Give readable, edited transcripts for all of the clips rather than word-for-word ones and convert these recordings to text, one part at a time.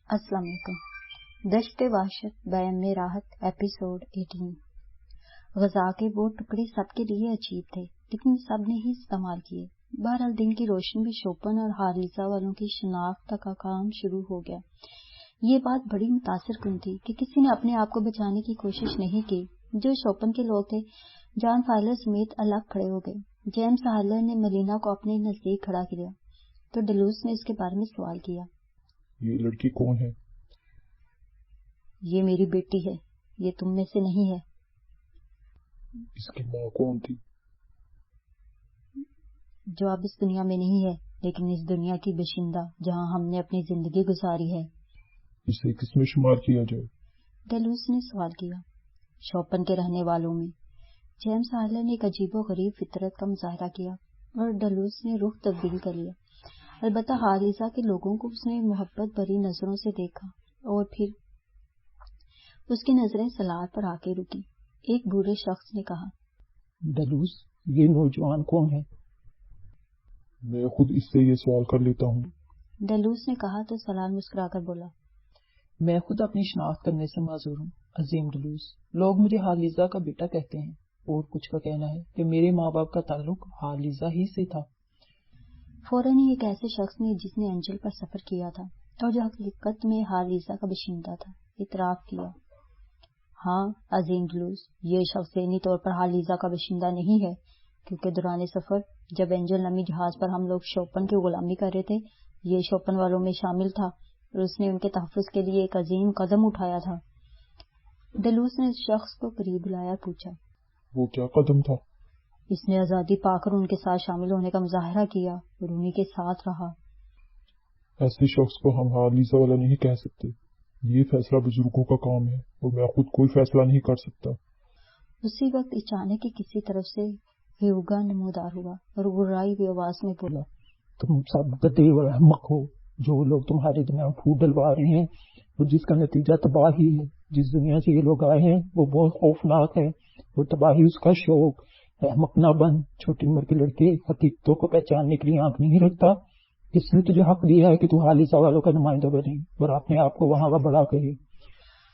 السلام علیکم۔ دشت وحشت بیان میں راحت ایپیسوڈ 18۔ غذا کے وہ ٹکڑے سب کے لیے عجیب تھے، لیکن سب نے ہی استعمال کیے۔ بہرحال دن کی روشنی میں شوپن اور ہارلیزا والوں کی شناخت کا کام شروع ہو گیا۔ یہ بات بڑی متاثر کن تھی کہ کسی نے اپنے آپ کو بچانے کی کوشش نہیں کی۔ جو شوپن کے لوگ تھے جان فائلر سمیت الگ کھڑے ہو گئے۔ جیمز ہارلر نے ملینا کو اپنے نزدیک کھڑا کیا تو ڈلوس نے اس کے بارے میں سوال کیا۔ یہ لڑکی کون ہے؟ یہ میری بیٹی ہے، یہ تم میں سے نہیں ہے۔ اس کی ماں کون تھی؟ جو اب اس دنیا میں نہیں ہے، لیکن اس دنیا کی باشندہ جہاں ہم نے اپنی زندگی گزاری ہے۔ اسے کس میں شمار کیا جائے؟ ڈیلوس نے سوال کیا۔ شوپن کے رہنے والوں میں۔ جیمز ہارلر نے ایک عجیب و غریب فطرت کا مظاہرہ کیا اور ڈیلوس نے رخ تبدیل کر لیا۔ البتہ ہارلیزا کے لوگوں کو اس نے محبت بھری نظروں سے دیکھا اور پھر اس کی نظریں سلاد پر آ کے رکی۔ ایک بوڑھے شخص نے کہا، ڈیلوس، یہ نوجوان کون ہے؟ میں خود اس سے یہ سوال کر لیتا ہوں۔ ڈیلوس نے کہا تو سلاد مسکرا کر بولا، میں خود اپنی شناخت کرنے سے معذور ہوں عظیم ڈیلوس۔ لوگ مجھے ہارلیزا کا بیٹا کہتے ہیں، اور کچھ کا کہنا ہے کہ میرے ماں باپ کا تعلق ہارلیزا ہی سے تھا۔ فوراً ہی ایک ایسے شخص نے جس نے انجل پر سفر کیا تھا اور جو حقیقت میں ہارلیزا کا باشندہ تھا، اعتراف کیا۔ ہاں عظیم ڈیلوس، یہ شخص ذہنی طور پر ہارلیزا کا باشندہ نہیں ہے، کیونکہ دوران سفر جب اینجل نامی جہاز پر ہم لوگ شوپن کی غلامی کر رہے تھے، یہ شوپن والوں میں شامل تھا اور اس نے ان کے تحفظ کے لیے ایک عظیم قدم اٹھایا تھا۔ ڈیلوس نے اس شخص کو قریب بلایا اور پوچھا، وہ کیا قدم تھا؟ اس نے آزادی پا کر ان کے ساتھ شامل ہونے کا مظاہرہ کیا اور انہی کے ساتھ رہا۔ ایسے شخص کو ہم ہارلیزا والا نہیں کہہ سکتے۔ یہ فیصلہ بزرگوں کا کام ہے اور میں خود کوئی فیصلہ نہیں کر سکتا۔ اسی وقت اچانک ہی کسی طرف سے ہیوگا نمودار ہوا اور گرائی ہوئی آواز میں بولا، تم سب گدے اور احمق ہو۔ جو لوگ تمہارے درمیان پھوٹ ڈلوا رہے ہیں اور جس کا نتیجہ تباہی ہے۔ جس دنیا سے یہ لوگ آئے ہیں وہ بہت خوفناک ہے اور تباہی اس کا شوق۔ احمق نہ بن، چھوٹی عمر کے لڑکے حقیقتوں کو پہچاننے کے لیے آنکھ نہیں رکھتا۔ اس نے تجھے حق دیا ہے کہ تو ہارلیزا والوں کا نمائندہ بنے اور اپنے آپ کو وہاں کا بڑا کہے۔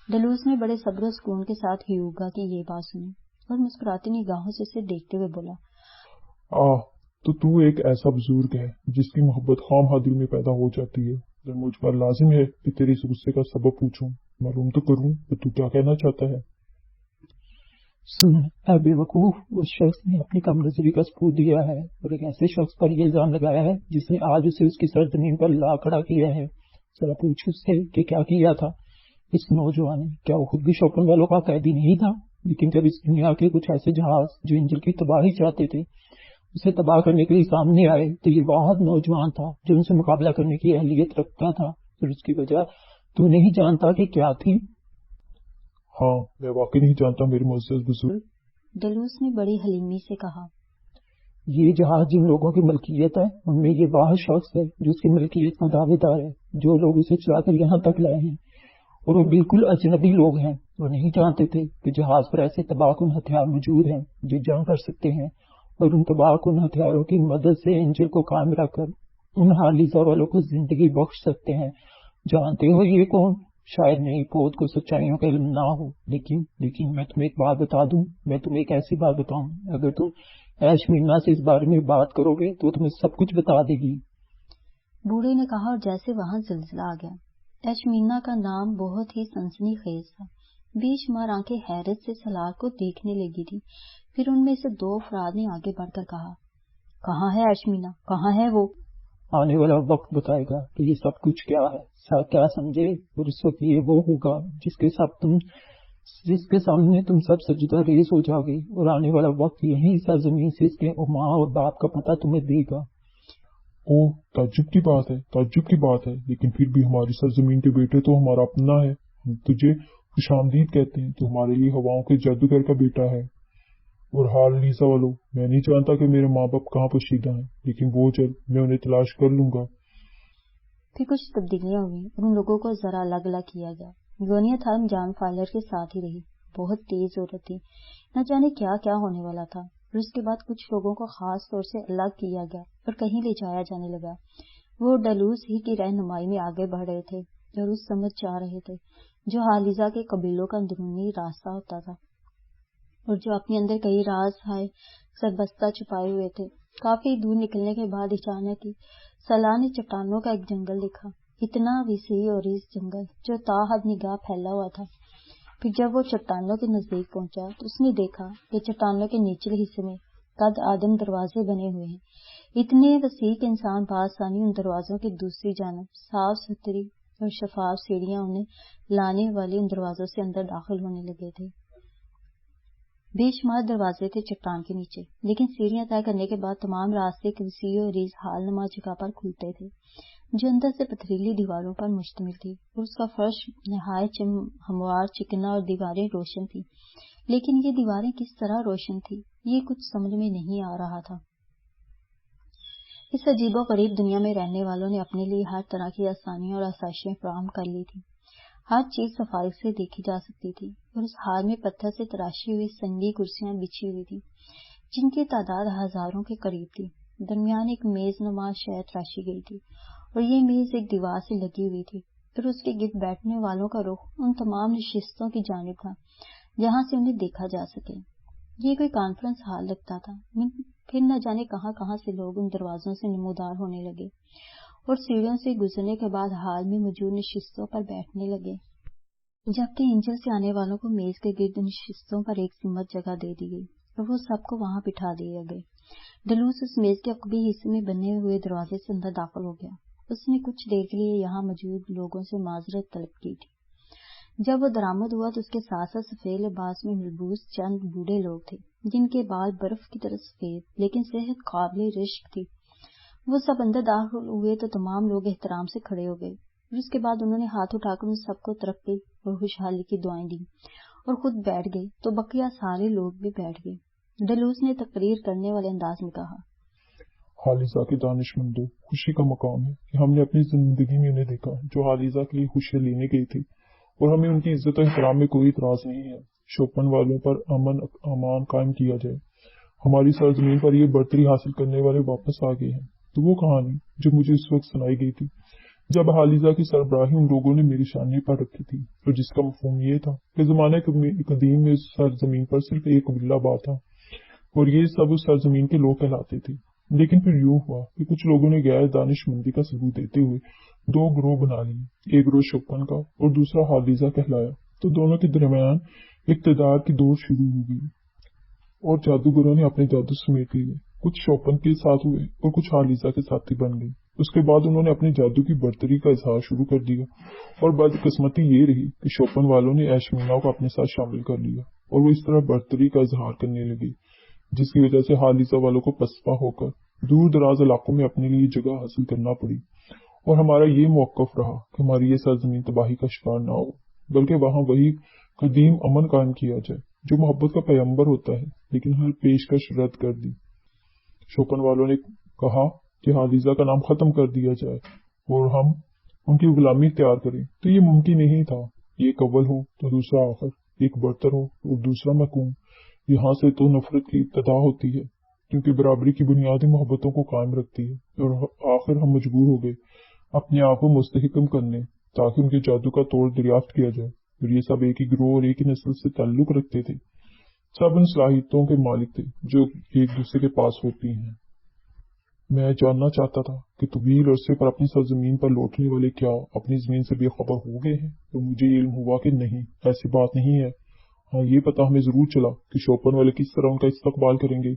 ڈیلوس نے بڑے صبر و سکون کے ساتھ ہیوگا کی یہ بات سنی اور مسکراتی نگاہوں سے اسے دیکھتے ہوئے بولا، تو ایک ایسا بزرگ ہے جس کی محبت خواہ دل میں پیدا ہو جاتی ہے۔ اگر مجھ پر لازم ہے کہ تیرے اس غصے کا سبب پوچھوں، معلوم تو کروں کہ تو کیا کہنا چاہتا ہے۔ سن اے بے وقوف، اس شخص نے اپنی کم نظری کا ثبوت دیا ہے اور ایک ایسے شخص پر یہ الزام لگایا ہے جس نے آج اسے اس کی سرزمین پر لا کھڑا کیا ہے۔ ذرا پوچھ اس سے کہ کیا کیا تھا اس نوجوان نے۔ کیا وہ خود بھی شوپن والوں کا قیدی نہیں تھا؟ لیکن جب اس دنیا کے کچھ ایسے جہاز جو انجل کی تباہی چاہتے تھے اسے تباہ کرنے کے لیے سامنے آئے تو یہ واحد نوجوان تھا جو ان سے مقابلہ کرنے کی اہلیت رکھتا تھا، اور اس کی وجہ تو نہیں جانتا کہ کیا تھی؟ ہاں، میں واقعی نہیں جانتا میرے معزز بزرگ۔ ڈیلوس نے بڑی حلیمی سے کہا، یہ جہاز جن لوگوں کی ملکیت ہے ان میں یہ واحد شخص ہے جو اس کی ملکیت کا دعوے دار ہے۔ جو لوگ اسے چلا کر یہاں تک لائے ہیں اور وہ بالکل اجنبی لوگ ہیں، وہ نہیں جانتے تھے کہ جہاز پر ایسے تباہ کن ہتھیار موجود ہیں جو جنگ کر سکتے ہیں، اور ان تباہ کن ہتھیاروں کی مدد سے انجل کو قائم رکھ کر ان ہارلیزا والوں کو زندگی بخش سکتے ہیں۔ جانتے ہو یہ کون؟ شاید نہیں پود کو سچائیوں کا علم نہ ہو، لیکن میں تمہیں ایک بات بتا دوں۔ میں تمہیں ایک ایسی بات بتاؤں، اگر تم ایش مینا سے اس بارے میں بات کرو گے تو تمہیں سب کچھ بتا دے گی۔ بوڑھے نے کہا، اور جیسے وہاں زلزلہ آ گیا۔ ایشمینا کا نام بہت ہی سنسنی خیز تھا۔ بے شمار آنکھیں حیرت سے سلاد کو دیکھنے لگی تھی۔ پھر ان میں سے دو افراد نے آگے بڑھ کر کہا، کہاں ہے ایشمینا؟ کہاں ہے وہ؟ آنے والا وقت بتائے گا کہ یہ سب کچھ کیا ہے، کیا سمجھے، اور اس وقت یہ وہ ہوگا جس کے سامنے تم سب سجدہ ریز ہو جاؤ گے، اور آنے والا وقت یہی سرزمین سے اس کے ماں اور باپ کا پتہ تمہیں دے گا۔ اوہ، تعجب کی بات ہے، لیکن پھر بھی ہماری سرزمین کے بیٹے تو ہمارا اپنا ہے۔ ہم تجھے خوش آمدید کہتے ہیں، تو ہمارے لیے ہواؤں کے جادوگر کا بیٹا ہے۔ اور ہارلیزا والو، میں نہیں جانتا کہ میرے ماں باپ کہاں پوشیدہ ہیں، لیکن وہ جلد میں انہیں تلاش کر لوں گا۔ پھر کچھ تبدیلیاں ہوئی اور ان لوگوں کو ذرا الگ الگ کیا گیا۔ گونیا تھرم جان فائلر کے ساتھ ہی رہی۔ بہت تیز عورت تھی، نہ جانے کیا کیا ہونے والا تھا۔ اور اس کے بعد کچھ لوگوں کو خاص طور سے الگ کیا گیا اور کہیں لے جایا جانے لگا۔ وہ ڈیلوس ہی کی رہنمائی میں آگے بڑھ رہے تھے۔ اور اس سمجھ جا رہے تھے جو حالیزہ کے قبیلوں کا اندرونی راستہ ہوتا تھا اور جو اپنے اندر کئی راز ہائے سربستہ چھپائے ہوئے تھے۔ کافی دور نکلنے کے بعد اچانک ہی سلاح نے چٹانوں کا ایک جنگل دیکھا، اتنا وسیع اور اس جنگل جو تا حد نگاہ پھیلا ہوا تھا۔ پھر جب وہ چٹانوں کے نزدیک پہنچا تو اس نے دیکھا کہ چٹانوں کے نچلے حصے میں قد آدم دروازے بنے ہوئے ہیں، اتنے وسیع کہ انسان بآسانی ان دروازوں کی دوسری جانب صاف ستھری اور شفاف سیڑھیاں انہیں لانے والے ان دروازوں سے اندر داخل ہونے لگے تھے۔ بے شمار دروازے تھے چٹان کے نیچے، لیکن سیڑھیاں طے کرنے کے بعد تمام راستے ایک وسیع اور ریز حال نما جگہ پر کھلتے تھے جو اندر سے پتھریلی دیواروں پر مشتمل تھی، اور اس کا فرش نہایت ہموار چکنا اور دیواریں روشن تھیں۔ لیکن یہ دیواریں کس طرح روشن تھی یہ کچھ سمجھ میں نہیں آ رہا تھا۔ اس عجیب و غریب دنیا میں رہنے والوں نے اپنے لیے ہر طرح کی آسانیاں اور آسائشیں فراہم کر لی تھی۔ ہر چیز صفائی سے دیکھی جا سکتی تھی، اور اس حال میں پتھر سے تراشی ہوئی سنگی کرسیاں بچھی ہوئی تھی جن کی تعداد ہزاروں کے قریب تھی۔ درمیان ایک میز نما شے تراشی گئی تھی، اور یہ میز ایک دیوار سے لگی ہوئی تھی، اور اس کے گرد بیٹھنے والوں کا رخ ان تمام نشستوں کی جانب تھا جہاں سے انہیں دیکھا جا سکے۔ یہ کوئی کانفرنس ہال لگتا تھا۔ پھر نہ جانے کہاں کہاں سے لوگ ان دروازوں سے نمودار ہونے لگے اور سیڑھیوں سے گزرنے کے بعد ہال میں موجود نشستوں پر بیٹھنے لگے، جبکہ اینجل سے آنے والوں کو میز کے گرد نشستوں پر ایک سمت جگہ دے دی گئی اور وہ سب کو وہاں بٹھا دیے گئے۔ ڈلوس اس میز کے عقبی حصے میں بنے ہوئے دروازے سے اندر داخل ہو گیا۔ اس نے کچھ دیر کے لیے یہاں موجود لوگوں سے معذرت طلب کی تھی۔ جب وہ درآمد ہوا تو اس کے ساتھ ساتھ سفید لباس میں ملبوس چند بوڑھے لوگ تھے جن کے بال برف کی طرح سفید لیکن صحت قابل رشک تھی۔ وہ سب اندر داخل ہوئے تو تمام لوگ احترام سے کھڑے ہو گئے، اور اس کے بعد انہوں نے ہاتھ اٹھا کر ان سب کو ترقی اور خوشحالی کی دعائیں دیں اور خود بیٹھ گئے تو بقیہ سارے لوگ بھی بیٹھ گئے۔ ڈلوس نے تقریر کرنے والے انداز میں کہا، حالیزہ کے دانش مندوں، خوشی کا مقام ہے کہ ہم نے اپنی زندگی میں انہیں دیکھا جو حالیزہ کے لیے خوشیاں لینے گئی تھی، اور ہمیں ان کی عزت و احترام میں کوئی اعتراض نہیں ہے۔ شوپن والوں پر امن امان قائم کیا جائے۔ ہماری سرزمین پر یہ برتری حاصل کرنے والے واپس آ گئے ہیں۔ تو وہ کہانی جو مجھے اس وقت سنائی گئی تھی جب حالیزہ کی سربراہی ان لوگوں نے میری شاننے پر رکھی تھی، اور جس کا مفہوم یہ تھا کہ زمانہ قدیم میں اس سرزمین پر صرف ایک قبیلہ آباد تھا اور یہ سب اس سرزمین کے لوگ کہلاتے تھے۔ لیکن پھر یوں ہوا کہ کچھ لوگوں نے غیر دانش مندی کا ثبوت دیتے ہوئے دو گروہ بنا لیے، ایک گروہ شوپن کا اور دوسرا حالیزہ کہلایا۔ تو دونوں کے درمیان اقتدار کی دوڑ شروع ہو گئی اور جادوگروں نے اپنے جادو سمیٹ لیے۔ کچھ شوپن کے ساتھ ہوئے اور کچھ حالیزہ کے ساتھی بن گئے۔ اس کے بعد انہوں نے اپنے جادو کی برتری کا اظہار شروع کر دیا، اور بدقسمتی یہ رہی کہ شوپن والوں نے ایشمینا کو اپنے ساتھ شامل کر لیا اور وہ اس طرح برتری کا اظہار کرنے لگے، جس کی وجہ سے حالیزہ والوں کو پسپا ہو کر دور دراز علاقوں میں اپنے لیے جگہ حاصل کرنا پڑی، اور ہمارا یہ موقف رہا کہ ہماری یہ سرزمین تباہی کا شکار نہ ہو، بلکہ وہاں وہی قدیم امن قائم کیا جائے جو محبت کا پیغمبر ہوتا ہے، لیکن ہر پیشکش رد کر دی۔ شوپن والوں نے کہا کہ حالیزہ کا نام ختم کر دیا جائے اور ہم ان کی غلامی اختیار کریں، تو یہ ممکن نہیں تھا۔ ایک اول ہو تو دوسرا آخر، ایک برتر ہو اور دوسرا محکوم۔ یہاں سے تو نفرت کی ابتدا ہوتی ہے، کیونکہ برابری کی بنیادی محبتوں کو قائم رکھتی ہے، اور آخر ہم مجبور ہو گئے اپنے آپ کو مستحکم کرنے تاکہ ان کے جادو کا توڑ دریافت کیا جائے، اور یہ سب ایک ہی گروہ اور ایک ہی نسل سے تعلق رکھتے تھے۔ سب ان صلاحیتوں کے مالک تھے جو ایک دوسرے کے پاس ہوتی ہیں۔ میں جاننا چاہتا تھا کہ طویل عرصے پر اپنی سرزمین پر لوٹنے والے کیا اپنی زمین سے بے خبر ہو گئے ہیں، تو مجھے علم ہوا کہ نہیں، ایسی بات نہیں ہے۔ ہاں، یہ پتا ہمیں ضرور چلا کہ شوپن والے کس طرح ان کا استقبال کریں گے۔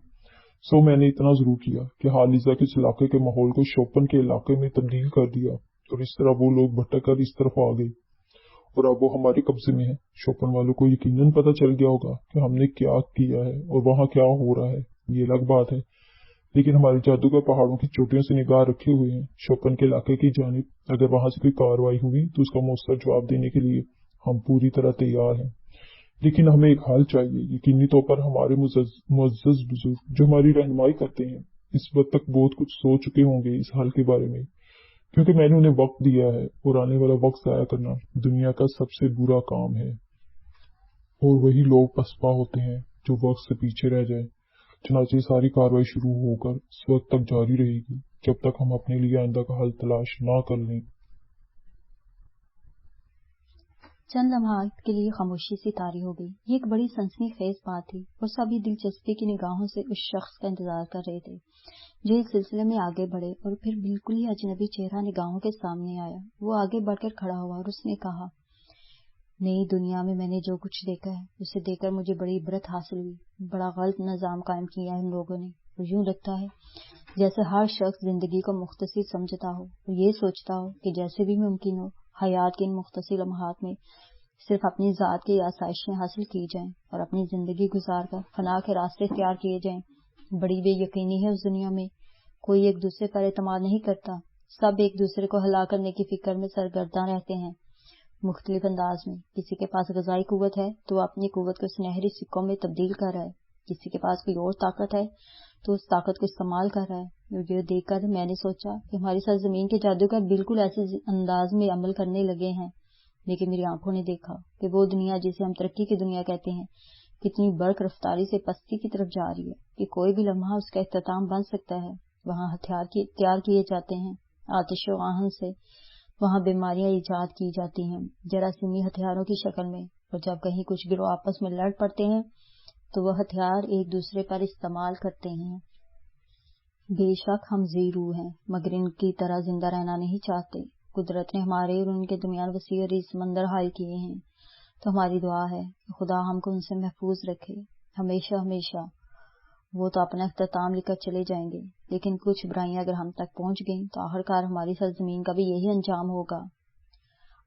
سو میں نے اتنا ضرور کیا کہ حالیزہ کے اس علاقے کے ماحول کو شوپن کے علاقے میں تبدیل کر دیا، اور اس طرح وہ لوگ بھٹک کر اس طرف آ گئے اور اب وہ ہمارے قبضے میں ہے۔ شوپن والوں کو یقیناً پتہ چل گیا ہوگا کہ ہم نے کیا کیا ہے اور وہاں کیا ہو رہا ہے، یہ الگ بات ہے، لیکن ہمارے جادوگر پہاڑوں کی چوٹیوں سے نگاہ رکھے ہوئے ہیں شوپن کے علاقے کی جانب۔ اگر وہاں سے کوئی کارروائی ہوئی تو اس کا مؤثر جواب دینے کے لیے ہم پوری طرح تیار ہیں، لیکن ہمیں ایک حل چاہیے۔ یقینی طور پر ہمارے معزز بزرگ جو ہماری رہنمائی کرتے ہیں اس وقت تک بہت کچھ سوچ چکے ہوں گے اس حل کے بارے میں، کیونکہ میں نے انہیں وقت دیا ہے، اور آنے والا وقت ضائع کرنا دنیا کا سب سے برا کام ہے، اور وہی لوگ پسپا ہوتے ہیں جو وقت سے پیچھے رہ جائیں۔ چنانچہ ساری کارروائی شروع ہو کر اس وقت تک جاری رہے گی جب تک ہم اپنے لیے آئندہ کا حل تلاش نہ کر لیں۔ چند لمحات کے لیے خاموشی سی طاری ہو گئی. یہ ایک بڑی سنسنی خیز بات تھی اور سبھی دلچسپی کی نگاہوں سے اس شخص کا انتظار کر رہے تھے جو اس سلسلے میں آگے بڑھے، اور پھر بالکل ہی اجنبی چہرہ نگاہوں کے سامنے آیا. وہ آگے بڑھ کر کھڑا ہوا اور اس نے کہا، نئی دنیا میں میں نے جو کچھ دیکھا ہے اسے دیکھ کر مجھے بڑی عبرت حاصل ہوئی. بڑا غلط نظام قائم کیا ہے ان لوگوں نے، اور یوں لگتا ہے جیسے ہر شخص زندگی کو مختصر سمجھتا ہو اور یہ سوچتا ہو کہ جیسے بھی ممکن ہو حیات کے ان مختصر لمحات میں صرف اپنی ذات کی آسائشیں حاصل کی جائیں اور اپنی زندگی گزار کر فنا کے راستے اختیار کیے جائیں. بڑی بے یقینی ہے اس دنیا میں، کوئی ایک دوسرے پر اعتماد نہیں کرتا، سب ایک دوسرے کو ہلاک کرنے کی فکر میں سرگرداں رہتے ہیں مختلف انداز میں. کسی کے پاس غذائی قوت ہے تو وہ اپنی قوت کو سنہری سکوں میں تبدیل کر رہا ہے، کسی کے پاس کوئی اور طاقت ہے تو اس طاقت کو استعمال کر رہا ہے. اور یہ دیکھ کر میں نے سوچا کہ ہماری سرزمین کے جادوگر بالکل ایسے انداز میں عمل کرنے لگے ہیں. لیکن میری آنکھوں نے دیکھا کہ وہ دنیا جسے ہم ترقی کی دنیا کہتے ہیں کتنی برق رفتاری سے پستی کی طرف جا رہی ہے کہ کوئی بھی لمحہ اس کا اختتام بن سکتا ہے. وہاں ہتھیار تیار کیے جاتے ہیں آتش و آہن سے، وہاں بیماریاں ایجاد کی جاتی ہیں جراثیمی ہتھیاروں کی شکل میں، اور جب کہیں کچھ گروہ آپس میں لڑ پڑتے ہیں تو وہ ہتھیار ایک دوسرے پر استعمال کرتے ہیں. بے شک ہم زیرو ہیں مگر ان کی طرح زندہ رہنا نہیں چاہتے. قدرت نے ہمارے اور ان کے درمیان وسیع اور سمندر حائل کیے ہیں، تو ہماری دعا ہے کہ خدا ہم کو ان سے محفوظ رکھے ہمیشہ ہمیشہ. وہ تو اپنا اختتام لے کر چلے جائیں گے، لیکن کچھ برائیاں اگر ہم تک پہنچ گئیں تو آخرکار ہماری سرزمین کا بھی یہی انجام ہوگا.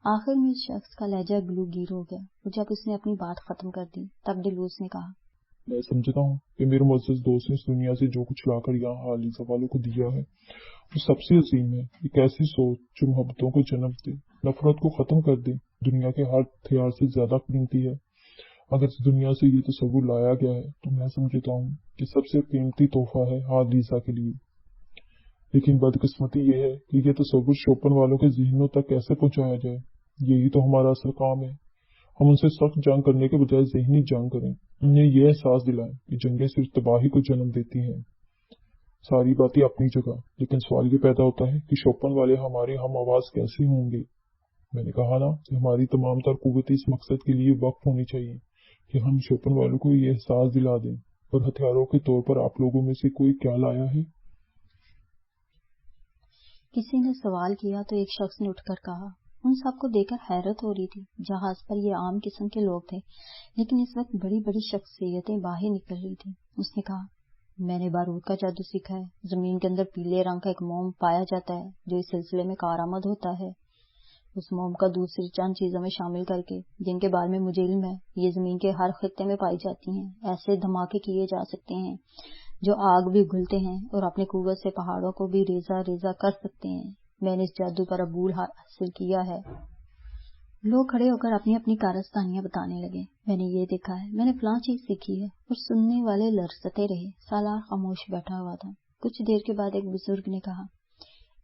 آخر میں اس شخص کا لہجہ گلوگیر ہو گیا، اور جب اس نے اپنی بات ختم کر دی تب ڈیلوس نے کہا، میں سمجھتا ہوں کہ میرے معزز دوست نے اس دنیا سے جو کچھ لا کر یہاں حالی سوالوں کو دیا ہے وہ سب سے عظیم ہے. ایک ایسی سوچ جو محبتوں کو جنم دے، نفرت کو ختم کر دے، دنیا کے ہر ہتھیار سے زیادہ قیمتی ہے. اگر اس دنیا سے یہ تصور لایا گیا ہے تو میں سمجھتا ہوں کہ سب سے قیمتی تحفہ ہے حادیثہ کے لیے. لیکن بدقسمتی یہ ہے کہ یہ تصور شوپن والوں کے ذہنوں تک کیسے پہنچایا جائے. یہی تو ہمارا اصل کام ہے. ہم ان سے سخت جنگ کرنے کے بجائے ذہنی جنگ کریں، انہیں یہ احساس دلائیں کہ جنگیں صرف تباہی کو جنم دیتی ہیں. ساری باتیں اپنی جگہ، لیکن سوال یہ پیدا ہوتا ہے کہ شوپن والے ہمارے ہم آواز کیسے ہوں گے. میں نے کہا نا کہ ہماری تمام تر قوتیں اس مقصد کے لیے وقف ہونی چاہیے کہ ہم شوپن والوں کو یہ احساس دلا دیں. اور ہتھیاروں کے طور پر آپ لوگوں میں سے کوئی کیا لایا ہے؟ کسی نے سوال کیا تو ایک شخص نے اٹھ کر کہا. ان سب کو دیکھ کر حیرت ہو رہی تھی. جہاز پر یہ عام قسم کے لوگ تھے، لیکن اس وقت بڑی بڑی شخصیتیں باہر نکل رہی تھیں. اس نے کہا، میں نے بارود کا جادو سیکھا ہے. زمین کے اندر پیلے رنگ کا ایک موم پایا جاتا ہے جو اس سلسلے میں کارآمد ہوتا ہے. اس موم کا دوسری چند چیزوں میں شامل کر کے، جن کے بارے میں مجھے علم ہے، یہ زمین کے ہر خطے میں پائی جاتی ہیں. ایسے دھماکے کیے جا سکتے ہیں جو آگ بھی گھلتے ہیں اور اپنی قوت سے پہاڑوں کو بھی ریزہ ریزہ کر سکتے ہیں. میں نے اس جادو پر عبور حاصل کیا ہے. لوگ کھڑے ہو کر اپنی اپنی کارستانیاں بتانے لگے. میں نے یہ دیکھا ہے، میں نے فلاں چیز سیکھی ہے، اور سننے والے لرزتے رہے. سالار خاموش بیٹھا ہوا تھا. کچھ دیر کے بعد ایک بزرگ نے کہا،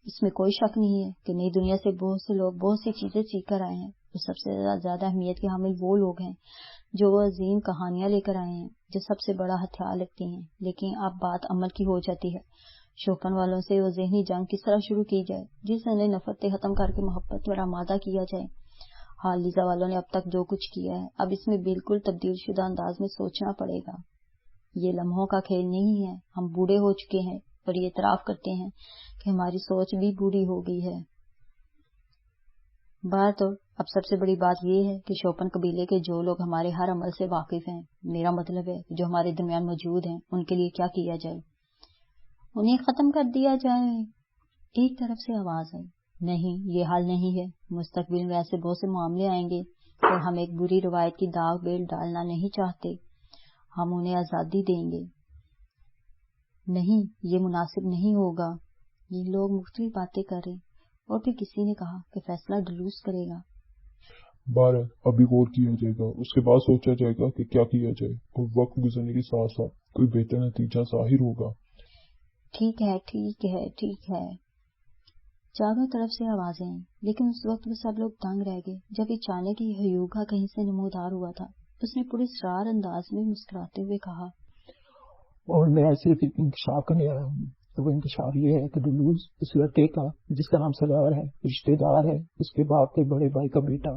اس میں کوئی شک نہیں ہے کہ نئی دنیا سے بہت سے لوگ بہت سی چیزیں سیکھ کر آئے ہیں. اور سب سے زیادہ اہمیت کے حامل وہ لوگ ہیں جو وہ عظیم کہانیاں لے کر آئے ہیں جو سب سے بڑا ہتھیار لگتی ہیں. لیکن اب بات عمل کی ہو جاتی ہے. شوپن والوں سے وہ ذہنی جنگ کس طرح شروع کی جائے جس سے انہیں نفرتیں ختم کر کے محبت پر آمادہ کیا جائے. حالیزہ والوں نے اب تک جو کچھ کیا ہے اب اس میں بالکل تبدیل شدہ انداز میں سوچنا پڑے گا. یہ لمحوں کا کھیل نہیں ہے. ہم بوڑھے ہو چکے ہیں اور یہ اعتراف کرتے ہیں کہ ہماری سوچ بھی بوڑھی ہو گئی ہے. بات تو اب سب سے بڑی بات یہ ہے کہ شوپن قبیلے کے جو لوگ ہمارے ہر عمل سے واقف ہیں، میرا مطلب ہے جو ہمارے درمیان موجود ہیں، ان کے لیے کیا کیا جائے. انہیں ختم کر دیا جائے. ایک طرف سے آواز آئی، نہیں، یہ حل نہیں ہے. مستقبل میں ایسے بہت سے معاملے آئیں گے اور ہم ایک بری روایت کی داغ بیل ڈالنا نہیں چاہتے. ہم انہیں آزادی دیں گے. نہیں، یہ مناسب نہیں ہوگا. یہ لوگ مختلف باتیں کریں اور پھر کسی نے کہا کہ فیصلہ ڈلوس کرے گا. بارہ ابھی غور کیا جائے گا، اس کے بعد سوچا جائے گا کہ کیا کیا جائے، اور وقت گزرنے کے ساتھ ساتھ کوئی بہتر نتیجہ ظاہر ہوگا. ٹھیک ہے، ٹھیک ہے، ٹھیک ہے. چاروں طرف سے آوازیں آئیں، لیکن اس وقت وہ سب لوگ دنگ رہ گئے جب اچانک ہی ہیوگا کہیں سے نمودار ہوا تھا. اس نے پورے اسرار انداز میں مسکراتے ہوئے کہا، اور میں صرف ایک انکشاف کرنے آیا ہوں. تو وہ انکشاف یہ ہے کہ ڈلوز اس لڑکے کا جس کا نام سالار ہے، رشتے دار ہے اس کے باپ کے بڑے بھائی کا بیٹا.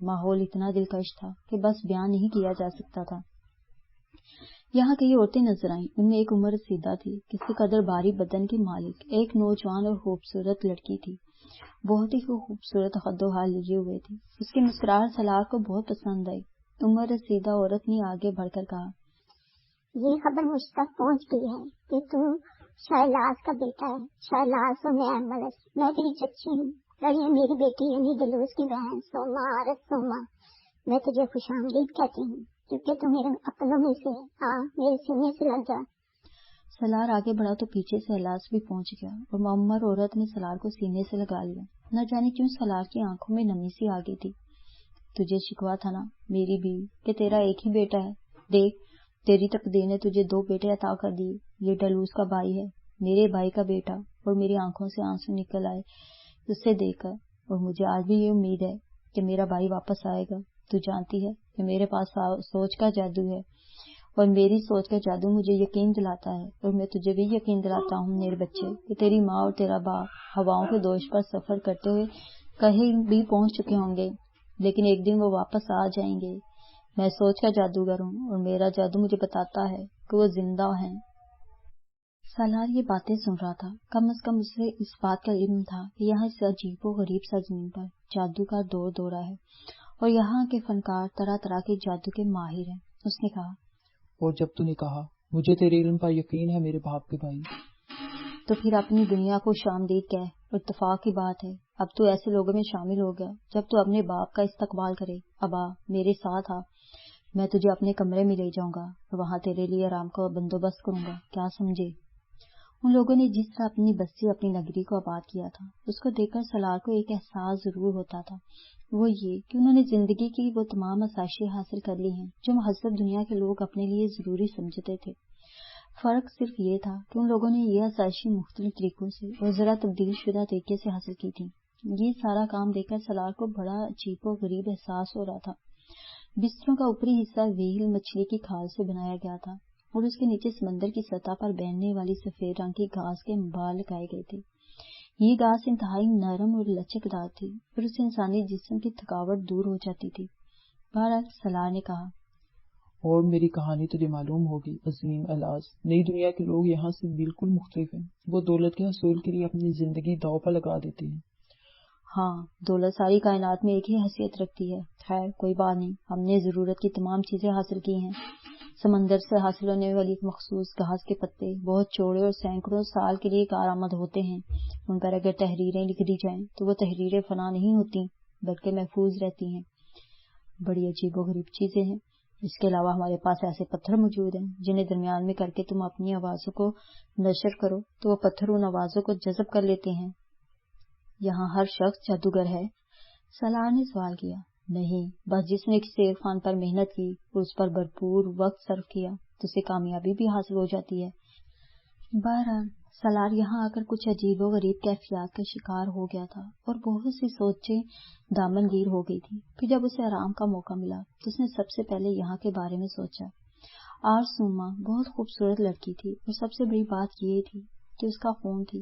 ماحول اتنا دلکش تھا کہ بس بیان نہیں کیا جا سکتا تھا۔ یہاں کئی عورتیں نظر آئیں، ان میں ایک عمر رسیدہ تھی، کسی قدر بھاری بدن کی مالک ایک نوجوان اور خوبصورت لڑکی تھی، بہت ہی خوبصورت خد و حال لیے ہوئے تھی۔ اس کی مسکراہٹ سلار کو بہت پسند آئی۔ عمر رسیدہ عورت نے آگے بڑھ کر کہا، یہ خبر مجھ تک پہنچ گئی ہے کہ تم شہلاز کا بیٹا ہے، شہلاز و نعیم ملک۔ میں تیری چچی ہوں اور یہ میری بیٹی یعنی دلوز کی بہن سوما عارف سوما۔ میں تجھے خوش آمدید کہتی ہوں کیونکہ تم میرے عقلوں میں سے میرے سینے سے لگ جا۔ سلار آگے بڑھا تو پیچھے سے الاس بھی پہنچ گیا اور معمر عورت نے سلار کو سینے سے لگا لیا۔ نہ جانے کیوں سلار کی آنکھوں میں نمی سی آ گئی تھی۔ تجھے شکوا تھا نا میری بیوی کہ تیرا ایک ہی بیٹا ہے؟ دیکھ تیری تقدیر نے تجھے 2 بیٹے عطا کر دیے۔ یہ ڈلوز کا بھائی ہے، میرے بھائی کا بیٹا، اور میری آنکھوں سے آنسو نکل آئے اسے دیکھ کر، اور مجھے آج بھی یہ امید ہے کہ میرا بھائی واپس آئے گا۔ تو جانتی ہے کہ میرے پاس سوچ کا جادو ہے اور میری سوچ کا جادو مجھے یقین دلاتا ہے، اور میں تجھے بھی یقین دلاتا ہوں میرے بچے کہ تیری ماں اور تیرا باپ ہواؤں کے دوش پر سفر کرتے ہوئے کہیں بھی پہنچ چکے ہوں گے، لیکن ایک دن وہ واپس آ جائیں گے۔ میں سوچ کا جادوگر ہوں اور میرا جادو مجھے بتاتا ہے کہ وہ زندہ ہیں۔ سالار یہ باتیں سن رہا تھا، کم از کم اسے اس بات کا علم تھا کہ یہاں اس عجیب و غریب سرزمین پر جادو کا دور دورہ ہے اور یہاں کے فنکار طرح طرح کے جادو کے ماہر ہیں۔ اس نے کہا، اور جب تو نے کہا مجھے تیرے علم پر یقین ہے میرے باپ کے بھائی، تو پھر اپنی دنیا کو شامدید کہہ۔ اتفاق کی بات ہے اب تو ایسے لوگوں میں شامل ہو گیا جب تو اپنے باپ کا استقبال کرے۔ اب آ میرے ساتھ آ، میں تجھے اپنے کمرے میں لے جاؤں گا اور وہاں تیرے لیے آرام کا بندوبست کروں گا، کیا سمجھے؟ ان لوگوں نے جس طرح اپنی بستی اپنی نگری کو آباد کیا تھا اس کو دیکھ کر سلار کو ایک احساس ضرور ہوتا تھا، وہ یہ کہ انہوں نے زندگی کی وہ تمام آسائشیں حاصل کر لی ہیں جو مہذب دنیا کے لوگ اپنے لیے ضروری سمجھتے تھے۔ فرق صرف یہ تھا کہ ان لوگوں نے یہ آسائشیں مختلف طریقوں سے اور ذرا تبدیل شدہ طریقے سے حاصل کی تھیں۔ یہ سارا کام دیکھ کر سلار کو بڑا عجیب و غریب احساس ہو رہا تھا۔ بستروں کا اوپری حصہ ویل مچھلی کی کھال سے بنایا گیا تھا اور اس کے نیچے سمندر کی سطح پر بہنے والی سفید رنگ کی گھاس کے بال لگائے گئے تھے۔ یہ گھاس انتہائی نرم اور لچکدار تھی اور اس سے انسانی جسم کی تھکاوٹ دور ہو جاتی تھی۔ بہرحال سلار نے کہا، اور میری کہانی تجھے معلوم ہوگی عظیم الاس، نئی دنیا کے لوگ یہاں سے بالکل مختلف ہیں، وہ دولت کے حصول کے لیے اپنی زندگی داؤ پر لگا دیتے ہیں۔ ہاں دولت ساری کائنات میں ایک ہی حیثیت رکھتی ہے، خیر کوئی بات نہیں، ہم نے ضرورت کی تمام چیزیں حاصل کی ہیں۔ سمندر سے حاصل ہونے والی ایک مخصوص گھاس کے پتے بہت چوڑے اور سینکڑوں سال کے لیے کارآمد ہوتے ہیں۔ ان پر اگر تحریریں لکھ دی جائیں تو وہ تحریریں فنا نہیں ہوتی بلکہ محفوظ رہتی ہیں۔ بڑی عجیب و غریب چیزیں ہیں۔ اس کے علاوہ ہمارے پاس ایسے پتھر موجود ہیں جنہیں درمیان میں کر کے تم اپنی آوازوں کو نشر کرو تو وہ پتھر ان آوازوں کو جذب کر لیتے ہیں۔ یہاں ہر شخص جادوگر ہے؟ سالار نے سوال کیا۔ نہیں، بس جس نے کسی ایک فن پر محنت کی اور اس پر بھرپور وقت صرف کیا تو اسے کامیابی بھی حاصل ہو جاتی ہے۔ بہرحال سالار یہاں آ کر کچھ عجیب و غریب کیفیات کا شکار ہو گیا تھا اور بہت سی سوچیں دامن گیر ہو گئی تھی۔ پھر جب اسے آرام کا موقع ملا تو اس نے سب سے پہلے یہاں کے بارے میں سوچا۔ آرسوما بہت خوبصورت لڑکی تھی اور سب سے بڑی بات یہ تھی کہ اس کا خون تھی۔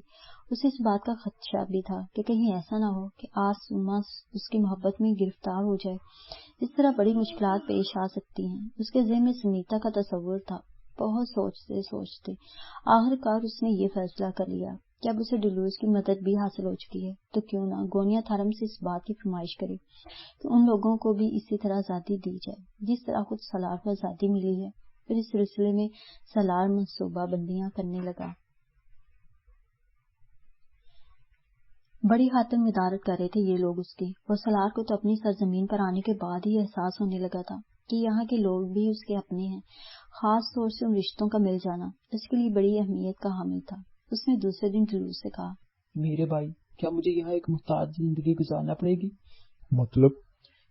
اسے اس بات کا خدشہ بھی تھا کہ کہیں ایسا نہ ہو کہ آرسوما اس کی محبت میں گرفتار ہو جائے۔ اس طرح بڑی مشکلات پیش آ سکتی ہیں۔ اس کے ذہن میں سمیتا کا تصور تھا۔ بہت سوچتے آخر کار اس نے یہ فیصلہ کر لیا کہ اب اسے ڈلوز کی مدد بھی حاصل ہو چکی ہے تو کیوں نہ گونیا تھارم سے اس بات کی فرمائش کرے کہ ان لوگوں کو بھی اسی طرح آزادی دی جائے جس طرح خود سالار کو آزادی ملی ہے۔ پھر اس سلسلے میں سالار منصوبہ بندیاں کرنے لگا۔ بڑی خاطر مدارت کر رہے تھے یہ لوگ اس کے، اور سالار کو تو اپنی سرزمین پر آنے کے بعد ہی احساس ہونے لگا تھا کہ یہاں کے لوگ بھی اس کے اپنے ہیں۔ خاص طور سے ان رشتوں کا مل جانا اس کے لیے بڑی اہمیت کا حامل تھا۔ اس نے دوسرے دن ڈلوز سے کہا، میرے بھائی، کیا مجھے یہاں ایک محتاج زندگی گزارنا پڑے گی؟ مطلب؟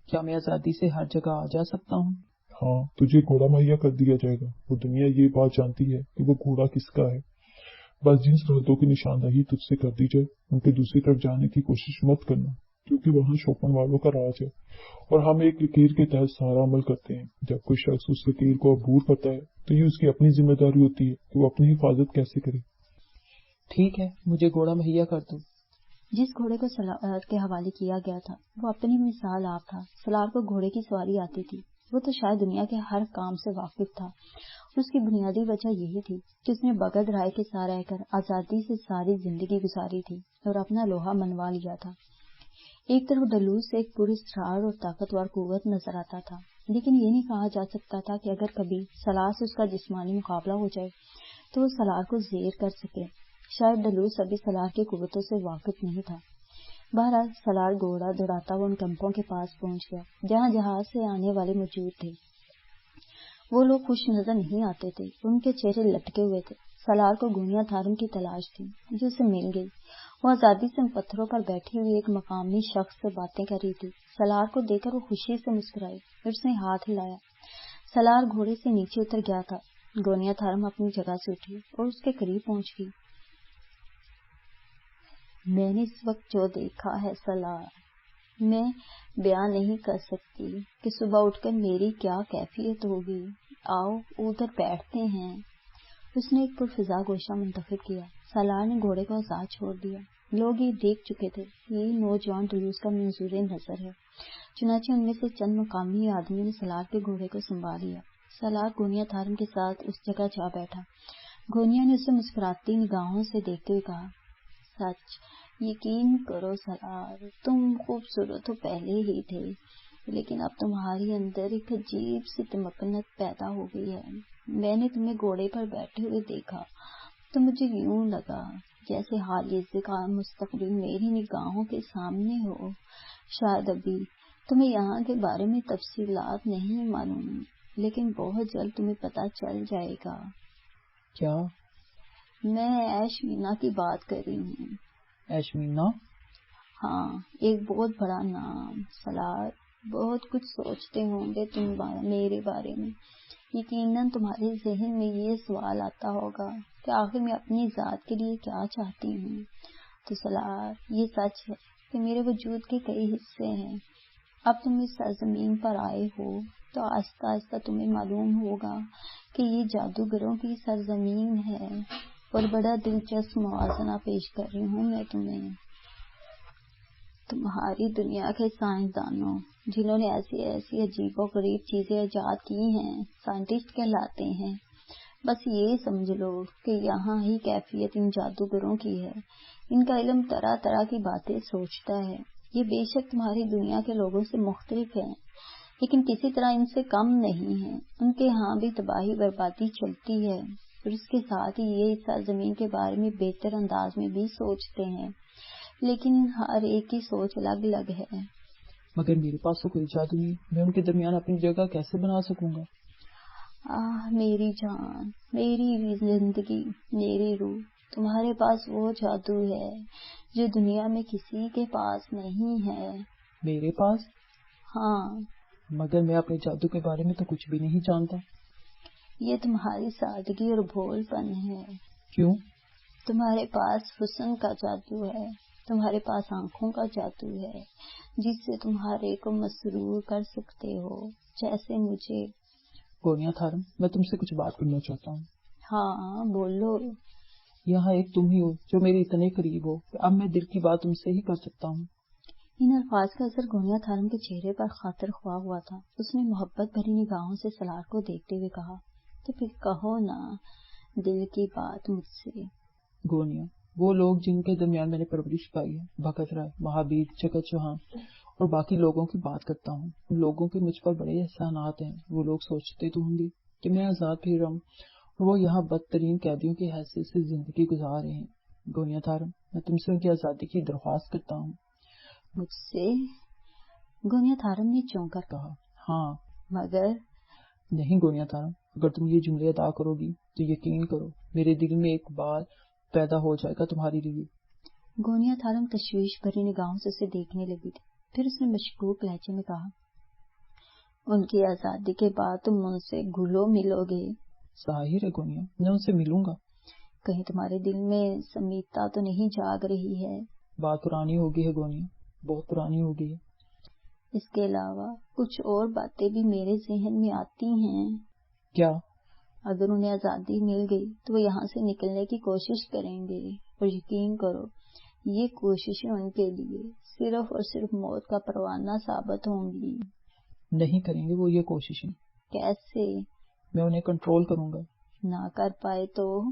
کیا میں آزادی سے ہر جگہ آ جا سکتا ہوں؟ ہاں، تجھے گھوڑا مہیا کر دیا جائے گا اور دنیا یہ بات جانتی ہے کہ وہ گھوڑا کس کا ہے۔ بس جن سرحدوں کی نشاندہی تجھ سے کر دی جائے ان کے دوسری طرف جانے کی کوشش مت کرنا، کیونکہ وہاں شوپن والوں کا راج ہے اور ہم ایک لکیر کے تحت سارا عمل کرتے ہیں۔ جب کوئی شخص اس لکیر کو عبور کرتا ہے تو یہ اس کی اپنی ذمہ داری ہوتی ہے کہ وہ اپنی حفاظت کیسے کرے۔ ٹھیک ہے، مجھے گھوڑا مہیا کر دو۔ جس گھوڑے کو سلار کے حوالے کیا گیا تھا وہ اپنی مثال آپ تھا. سلار کو گھوڑے کی سواری آتی تھی. وہ تو شاید دنیا کے ہر کام سے واقف تھا. اس کی بنیادی وجہ یہی تھی کہ اس نے بغد رائے کے ساتھ رہ کر آزادی سے ساری زندگی گزاری تھی اور اپنا لوہا منوا لیا تھا. ایک طرف دلوس ایک پراسرار اور طاقتور قوت نظر آتا تھا، لیکن یہ نہیں کہا جا سکتا تھا کہ اگر کبھی سلار سے اس کا جسمانی مقابلہ ہو جائے تو وہ سلار کو زیر کر سکے. شاید دلوس ابھی سلار کی قوتوں سے واقف نہیں تھا. بہرحال سلار گھوڑا دوڑاتا ہوا ان کیمپوں کے پاس پہنچ گیا جہاں جہاز سے آنے والے موجود تھے. وہ لوگ خوش نظر نہیں آتے تھے، ان کے چہرے لٹکے ہوئے تھے. سلار کو گونیا تھارم کی تلاش تھی جو اسے مل گئی. وہ آزادی سے پتھروں پر بیٹھی ہوئی ایک مقامی شخص سے باتیں کر رہی تھی. سلار کو دیکھ کر وہ خوشی سے مسکرائی اور اس نے ہاتھ ہلایا. سلار گھوڑے سے نیچے اتر گیا تھا. گونیا تھارم اپنی جگہ سے اٹھی اور اس کے قریب پہنچ گئی. میں نے اس وقت جو دیکھا ہے سلار، میں بیان نہیں کر سکتی کہ صبح اٹھ کر میری کیا کیفیت ہوگی. آؤ ادھر بیٹھتے ہیں. اس نے ایک پرفضا گوشہ منتخب کیا. سلار نے گھوڑے کو آزاد چھوڑ دیا. لوگ یہ دیکھ چکے تھے کہ یہ نوجوان دلوس کا منظور نظر ہے. چنانچہ ان میں سے چند مقامی آدمیوں نے سلار کے گھوڑے کو سنبھال لیا. سلار گونیا تھارم کے ساتھ اس جگہ جا بیٹھا. گونیا نے اسے مسکراتی نگاہوں سے دیکھتے ہوئے کہا، سچ یقین کرو سلار، تم خوبصورت تو پہلے ہی تھے، لیکن اب تمہارے اندر ایک عجیب سی تمکنت پیدا ہو گئی ہے. میں نے تمہیں گھوڑے پر بیٹھے ہوئے دیکھا تو مجھے یوں لگا جیسے حالیہ کا مستقبل میری نگاہوں کے سامنے ہو. شاید ابھی تمہیں یہاں کے بارے میں تفصیلات نہیں معلوم، لیکن بہت جلد تمہیں پتہ چل جائے گا. کیا؟ میں ایش مینا کی بات کر رہی ہوں. ایش مینا؟ ہاں، ایک بہت بڑا نام. سلار، بہت کچھ سوچتے ہوں گے تم میرے بارے میں. یقیناً تمہارے ذہن میں یہ سوال آتا ہوگا کہ آخر میں اپنی ذات کے لیے کیا چاہتی ہوں. تو سلار، یہ سچ ہے کہ میرے وجود کے کئی حصے ہیں. اب تم اس سرزمین پر آئے ہو تو آہستہ آہستہ تمہیں معلوم ہوگا کہ یہ جادوگروں کی سرزمین ہے. اور بڑا دلچسپ موازنہ پیش کر رہی ہوں میں تمہیں. تمہاری دنیا کے سائنسدانوں جنہوں نے ایسی ایسی عجیب و غریب چیزیں ایجاد کی ہیں سائنٹسٹ کہلاتے ہیں. بس یہ سمجھ لو کہ یہاں ہی کیفیت ان جادوگروں کی ہے. ان کا علم طرح طرح کی باتیں سوچتا ہے. یہ بے شک تمہاری دنیا کے لوگوں سے مختلف ہے، لیکن کسی طرح ان سے کم نہیں ہے. ان کے ہاں بھی تباہی بربادی چلتی ہے، اور اس کے ساتھ ہی یہ اس سرزمین کے بارے میں بہتر انداز میں بھی سوچتے ہیں، لیکن ہر ایک کی سوچ الگ الگ ہے. مگر میرے پاس تو کوئی جادو نہیں، میں ان کے درمیان اپنی جگہ کیسے بنا سکوں گا؟ میری جان، میری زندگی، میری روح، تمہارے پاس وہ جادو ہے جو دنیا میں کسی کے پاس نہیں ہے. میرے پاس؟ ہاں. مگر میں اپنے جادو کے بارے میں تو کچھ بھی نہیں جانتا. یہ تمہاری سادگی اور بھول پن ہے. کیوں؟ تمہارے پاس حسن کا جادو ہے، تمہارے پاس آنکھوں کا جادو ہے جس سے تمہارے کو مسرور کر سکتے ہو، جیسے مجھے. گونیا تھارم، میں تم سے کچھ بات کرنا چاہتا ہوں. ہاں بولو. یہاں ایک تم ہی ہو جو میرے اتنے قریب ہو کہ اب میں دل کی بات تم سے ہی کر سکتا ہوں. ان الفاظ کا اثر گونیا تھارم کے چہرے پر خاطر خواہ ہوا تھا. اس نے محبت بھری نگاہوں سے سلار کو دیکھتے ہوئے کہا، تو پھر کہو نا دل کی بات مجھ سے. گونیا، وہ لوگ جن کے درمیان میں نے پرورش پائی ہے، بھگت رائے، مہابیر، جگت چوہان اور باقی لوگوں کی بات کرتا ہوں. ان لوگوں کے مجھ پر بڑے احسانات ہیں. وہ لوگ سوچتے تو ہوں گے کہ میں آزاد پھر رہا ہوں اور وہ یہاں بدترین قیدیوں کی حیثیت سے زندگی گزار رہے ہیں. گونیا تھارم، میں تم سے ان کی آزادی کی درخواست کرتا ہوں. مجھ سے؟ گونیا تھارم نے چونک کر کہا. ہاں. مگر نہیں گونیا تھارم، اگر تم یہ جملے ادا کرو گی تو یقین کرو میرے دل میں ایک بار پیدا ہو جائے گا تمہارے لیے. گونیا تھارم تشویش بھری نگاہوں سے اسے دیکھنے لگی تھی. پھر اس نے مشکوک لہجے میں کہا، ان کی آزادی کے بعد تم ان سے گھلو ملو گے؟ ظاہر ہے گونیا، میں ان سے ملوں گا. کہیں تمہارے دل میں سمیتا تو نہیں جاگ رہی ہے؟ بات پرانی ہو گئی ہے گونیا، بہت پرانی ہو گئی ہے. اس کے علاوہ کچھ اور باتیں بھی میرے ذہن میں آتی ہیں. کیا؟ اگر انہیں آزادی مل گئی تو وہ یہاں سے نکلنے کی کوشش کریں گے، اور یقین کرو یہ کوششیں ان کے لیے صرف اور صرف موت کا پروانہ ثابت ہوں گی۔ نہیں کریں گے وہ یہ کوششیں۔ کیسے؟ میں انہیں کنٹرول کروں گا۔ نہ کر پائے تو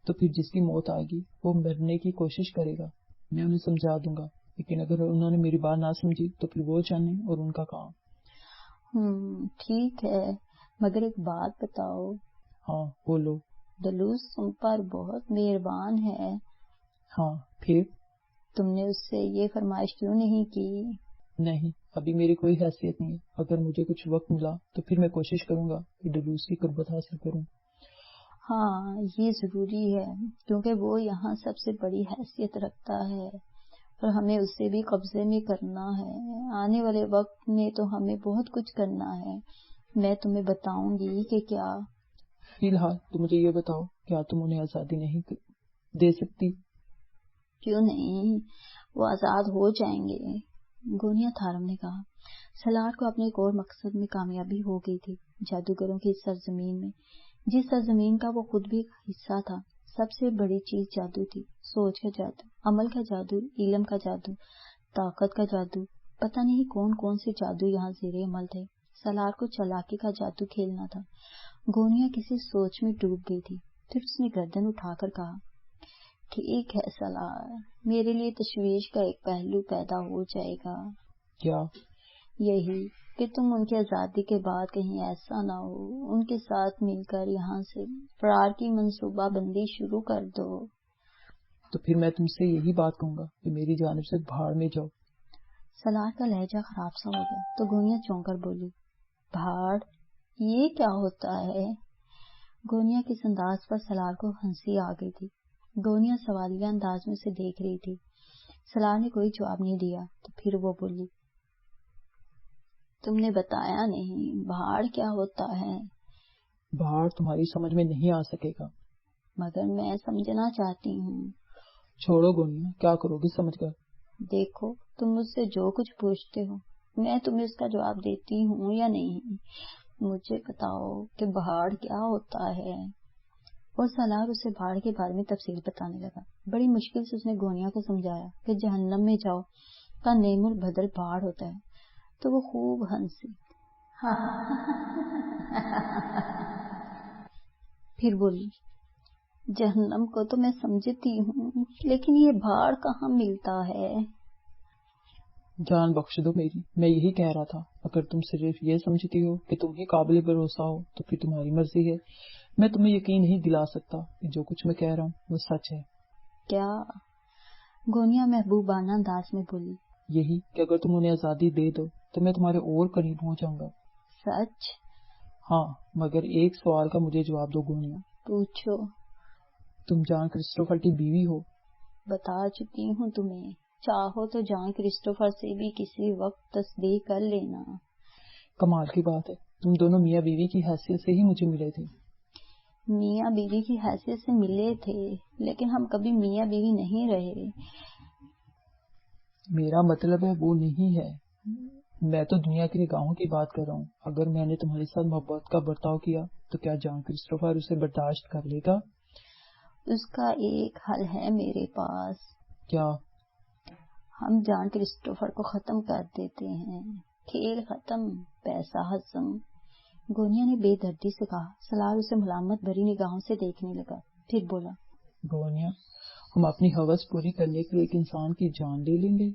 پھر جس کی موت آئے گی وہ مرنے کی کوشش کرے گا، میں انہیں سمجھا دوں گا، لیکن اگر انہوں نے میری بات نہ سمجھی تو پھر وہ جانے اور ان کا کام۔ ٹھیک ہے، مگر ایک بات بتاؤ۔ ہاں بولو۔ دلوس تم پر بہت مہربان ہے۔ ہاں پھر؟ تم نے اس سے یہ فرمائش کیوں نہیں کی؟ نہیں، ابھی میری کوئی حیثیت نہیں ہے۔ اگر مجھے کچھ وقت ملا تو پھر میں کوشش کروں گا کہ دلوس کی قربت حاصل کروں۔ ہاں یہ ضروری ہے، کیونکہ وہ یہاں سب سے بڑی حیثیت رکھتا ہے اور ہمیں اسے بھی قبضے میں کرنا ہے۔ آنے والے وقت میں تو ہمیں بہت کچھ کرنا ہے۔ میں تمہیں بتاؤں گی کہ کیا۔ فی الحال تو مجھے یہ بتاؤ، کیا تم انہیں آزادی نہیں دے سکتی؟ کیوں نہیں، وہ آزاد ہو جائیں گے۔ گونیا تھارم نے کہا۔ سلار کو اپنے ایک اور مقصد میں کامیابی ہو گئی تھی، جادوگروں کی سرزمین میں، جس سرزمین کا وہ خود بھی حصہ تھا۔ سب سے بڑی چیز جادو تھی، سوچ کا جادو، عمل کا جادو، علم کا جادو، طاقت کا جادو، پتہ نہیں کون کون سے جادو یہاں زیر عمل تھے۔ سلار کو چالاکی کا جادو کھیلنا تھا۔ گونیا کسی سوچ میں ڈوب گئی تھی، پھر اس نے گردن اٹھا کر کہا، ٹھیک ہے سلار، میرے لیے تشویش کا ایک پہلو پیدا ہو جائے گا۔ کیا؟ یہی کہ تم ان کی آزادی کے بعد کہیں ایسا نہ ہو ان کے ساتھ مل کر یہاں سے فرار کی منصوبہ بندی شروع کر دو۔ تو پھر میں تم سے یہی بات کہوں گا کہ میری جانب سے بھاڑ میں جاؤ۔ سلار کا لہجہ خراب سا ہو گیا تو گونیا چونک کر بولی، بھاڑ؟ یہ کیا ہوتا ہے؟ گونیا کے اس انداز پر سلار کو ہنسی آ گئی تھی۔ گونیا سوالیہ انداز میں اسے دیکھ رہی تھی۔ سلار نے کوئی جواب نہیں دیا تو پھر وہ بولی، تم نے بتایا نہیں، بھاڑ کیا ہوتا ہے؟ بھاڑ تمہاری سمجھ میں نہیں آ سکے گا۔ مگر میں سمجھنا چاہتی ہوں۔ چھوڑو گونیا، کیا کرو گی سمجھ کر؟ دیکھو، تم مجھ سے جو کچھ پوچھتے ہو میں تمہیں اس کا جواب دیتی ہوں یا نہیں، مجھے بتاؤ کہ بھاڑ کیا ہوتا ہے۔ اور سلار اسے بھاڑ کے بارے میں تفصیل بتانے لگا۔ بڑی مشکل سے اس نے گونیا کو سمجھایا کہ جہنم میں جاؤ کا نعیم البدر بھاڑ ہوتا ہے تو وہ خوب ہنسی۔ پھر بولی، جہنم کو تو میں سمجھتی ہوں، لیکن یہ بھاڑ کہاں ملتا ہے؟ جان بخش دو میری، میں یہی کہہ رہا تھا، اگر تم صرف یہ سمجھتی ہو کہ تم ہی قابل بھروسہ ہو تو پھر تمہاری مرضی ہے، میں تمہیں یقین نہیں دلا سکتا کہ جو کچھ میں کہہ رہا ہوں وہ سچ ہے۔ کیا؟ گونیا محبوبانہ انداز میں بولی۔ یہی کہ اگر تم انہیں آزادی دے دو تو میں تمہارے اور قریب ہو جاؤں گا۔ سچ؟ ہاں، مگر ایک سوال کا مجھے جواب دو گونیا۔ پوچھو۔ تم جان کرسٹوفر کی بیوی ہو؟ بتا چکی ہوں تمہیں، چاہو تو جان کرسٹوفر سے بھی کسی وقت تصدیق کر لینا۔ کمال کی بات ہے، تم دونوں میاں بیوی کی حیثیت سے ہی مجھے ملے تھے۔ میاں بیوی کی حیثیت سے ملے تھے، لیکن ہم کبھی میاں بیوی نہیں رہے۔ میرا مطلب ہے وہ نہیں ہے، میں تو دنیا کی نگاہوں کی بات کر رہا ہوں۔ اگر میں نے تمہارے ساتھ محبت کا برتاؤ کیا تو کیا جان کرسٹوفر اسے برداشت کر لے گا؟ اس کا ایک حل ہے میرے پاس۔ کیا؟ ہم جان کرسٹوفر کو ختم کر دیتے ہیں، کھیل ختم، پیسہ ہضم۔ گونیا نے بے دردی سے کہا۔ سلار اسے ملامت بھری نگاہوں سے دیکھنے لگا، پھر بولا، گونیا، ہم اپنی ہوس پوری کرنے کے لیے ایک انسان کی جان لے لیں گے؟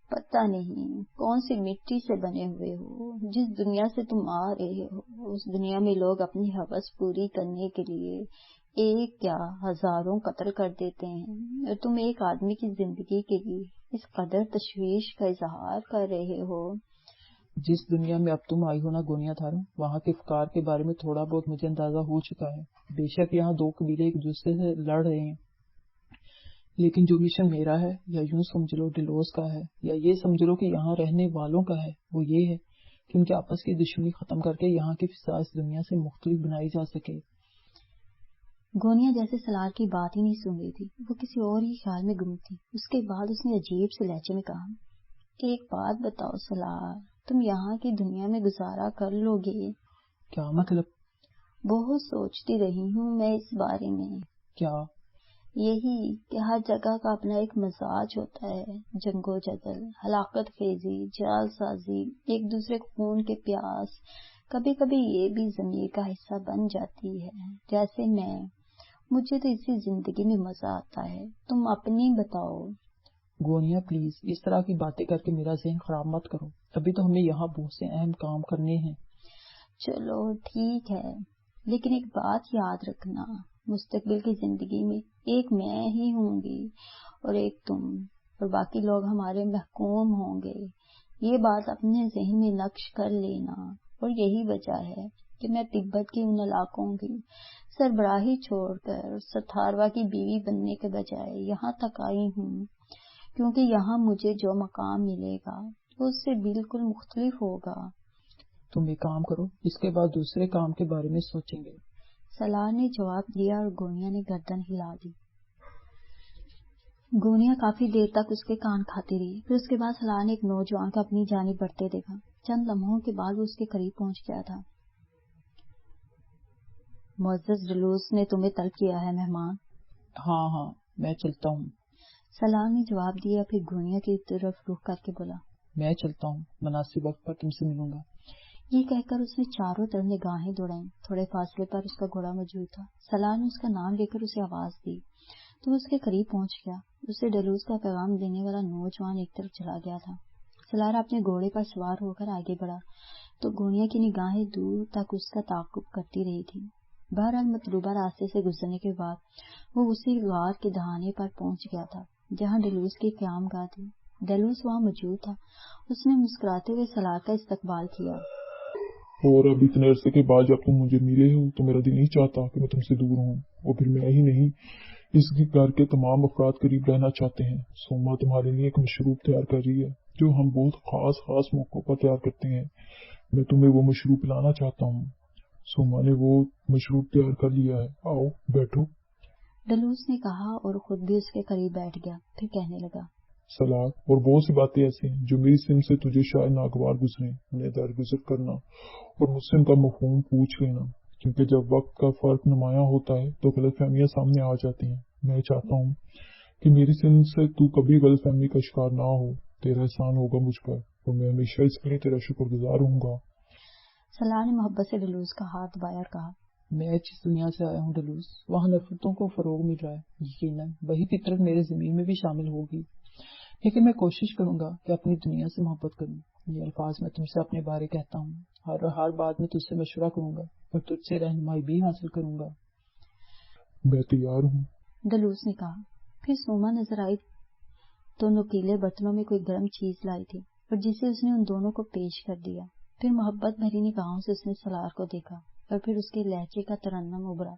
پتہ نہیں کون سی مٹی سے بنے ہوئے ہو، جس دنیا سے تم آ رہے ہو اس دنیا میں لوگ اپنی ہوس پوری کرنے کے لیے ایک کیا ہزاروں قتل کر دیتے ہیں، اور تم ایک آدمی کی زندگی کے لیے اس قدر تشویش کا اظہار کر رہے ہو۔ جس دنیا میں اب تم آئی ہو نا گونیا تھارو، وہاں کے افکار کے بارے میں تھوڑا بہت مجھے اندازہ ہو چکا ہے۔ بے شک یہاں دو قبیلے ایک دوسرے سے لڑ رہے ہیں، لیکن جو مشن میرا ہے، یا یوں سمجھ لو ڈیلوس کا ہے، یا یہ سمجھ لو کہ یہاں رہنے والوں کا ہے، وہ یہ ہے کہ ان کے آپس کی دشمنی ختم کر کے یہاں کی فضا اس دنیا سے مختلف بنائی جا سکے۔ گونیا جیسے سلار کی بات ہی نہیں سن رہی تھی، وہ کسی اور ہی خیال میں گم تھی۔ اس کے بعد اس نے عجیب سے لہجے میں کہا، ایک بات بتاؤ سلار، تم یہاں کی دنیا میں گزارا کر لو گے؟ کیا مطلب؟ بہت سوچتی رہی ہوں میں اس بارے میں۔ کیا؟ یہی کہ ہر جگہ کا اپنا ایک مزاج ہوتا ہے، جنگ و جدل، ہلاکت خیزی، جال سازی، ایک دوسرے خون کے پیاس، کبھی کبھی یہ بھی ضمیر کا حصہ بن جاتی ہے۔ جیسے مجھے تو اسی زندگی میں مزہ آتا ہے، تم اپنی بتاؤ۔ گونیا پلیز اس طرح کی باتیں کر کے میرا ذہن خراب مت کرو، ابھی تو ہمیں یہاں بہت سے اہم کام کرنے ہیں۔ چلو ٹھیک ہے، لیکن ایک بات یاد رکھنا، مستقبل کی زندگی میں ایک میں ہی ہوں گی اور ایک تم، اور باقی لوگ ہمارے محکوم ہوں گے۔ یہ بات اپنے ذہن میں نقش کر لینا، اور یہی وجہ ہے کہ میں تبت کے ان علاقوں کی سربراہی چھوڑ کر ستاروا کی بیوی بننے کے بجائے یہاں تک آئی ہوں، کیونکہ یہاں مجھے جو مقام ملے گا وہ اس سے بالکل مختلف ہوگا۔ تم ایک کام کرو، اس کے بعد دوسرے کام کے بارے میں سوچیں گے۔ سلار نے جواب دیا اور گونیا نے گردن ہلا دی۔ گونیا کافی دیر تک اس کے کان کھاتی رہی، پھر اس کے بعد سلار نے ایک نوجوان کو اپنی جانب بڑھتے دیکھا۔ چند لمحوں کے بعد وہ اس کے قریب پہنچ گیا تھا۔ معزز ڈلوس نے تمہیں طلب کیا ہے مہمان۔ ہاں میں چلتا ہوں۔ سلار نے جواب دیا، پھر گونیا کی طرف رخ کر کے بولا، میں چلتا ہوں، مناسب وقت پر تم سے ملوں گا۔ یہ کہہ کر اس نے چاروں طرف نگاہیں دوڑائیں۔ تھوڑے فاصلے پر اس کا گھوڑا موجود تھا۔ سلار نے اس کا نام لے کر اسے آواز دی تو وہ اس کے قریب پہنچ گیا۔ اسے ڈلوس کا پیغام دینے والا نوجوان ایک طرف چلا گیا تھا۔ سلار اپنے گھوڑے پر سوار ہو کر آگے بڑھا تو گونیا کی نگاہیں دور تک اس کا تعاقب کرتی رہی تھی۔ بہرحال مطلوبہ راستے سے گزرنے کے بعد وہ اسی غار کے دہانے پر پہنچ گیا تھا جہاں ڈلوس کی قیام گاہ تھی۔ ڈلوس وہاں موجود تھا۔ اس نے مسکراتے ہوئے سلار کا استقبال کیا۔ اور اب اتنے عرصے کے بعد جب تم مجھے ملے ہو تو میرا دل نہیں چاہتا کہ میں تم سے دور ہوں، اور پھر میں ہی نہیں، اس گھر کے تمام افراد قریب رہنا چاہتے ہیں۔ سوما تمہارے لیے ایک مشروب تیار کر رہی ہے جو ہم بہت خاص موقعوں پر تیار کرتے ہیں۔ میں تمہیں وہ مشروب پلانا چاہتا ہوں۔ سوما نے وہ مشروب تیار کر لیا ہے، آؤ بیٹھو۔ ڈلوس نے کہا اور خود بھی اس کے قریب بیٹھ گیا، پھر کہنے لگا، سلاد اور بہت سی باتیں ایسی ہیں جو میری سمجھ سے تجھے شاید ناگوار گزریں، انہیں درگزر کرنا اور مجھ سے ان کا مفہوم پوچھ لینا، کیونکہ جب وقت کا فرق نمایاں ہوتا ہے تو غلط فہمیاں سامنے آ جاتی ہیں۔ میں چاہتا ہوں کہ میری سمجھ سے تو کبھی غلط فہمی کا شکار نہ ہو۔ تیرا احسان ہوگا مجھ پر اور میں ہمیشہ اس کے لیے تیرا شکر گزار ہوں گا۔ سلار نے محبت سے ڈلوس کا ہاتھ دبایا اور کہا، میں اچھی دنیا سے آیا ہوں ڈلوس، وہاں نفرتوں کو فروغ مل رہا ہے، یقیناً وہی فطرت میرے زمین میں بھی شامل ہوگی، لیکن میں کوشش کروں گا کہ اپنی دنیا سے محبت کروں۔ یہ الفاظ میں تم سے اپنے بارے کہتا ہوں، ہر بات میں تجھ سے مشورہ کروں گا اور تجھ سے رہنمائی بھی حاصل کروں گا۔ میں تیار ہوں، ڈلوس نے کہا۔ پھر سوما نظر آئی تو نوکیلے برتنوں میں کوئی گرم چیز لائی تھی اور جسے اس نے ان دونوں کو پیش کر دیا۔ پھر محبت بھری نگاہوں سے اس نے سلار کو دیکھا اور پھر اس کے لہجے کا ترنم ابھرا،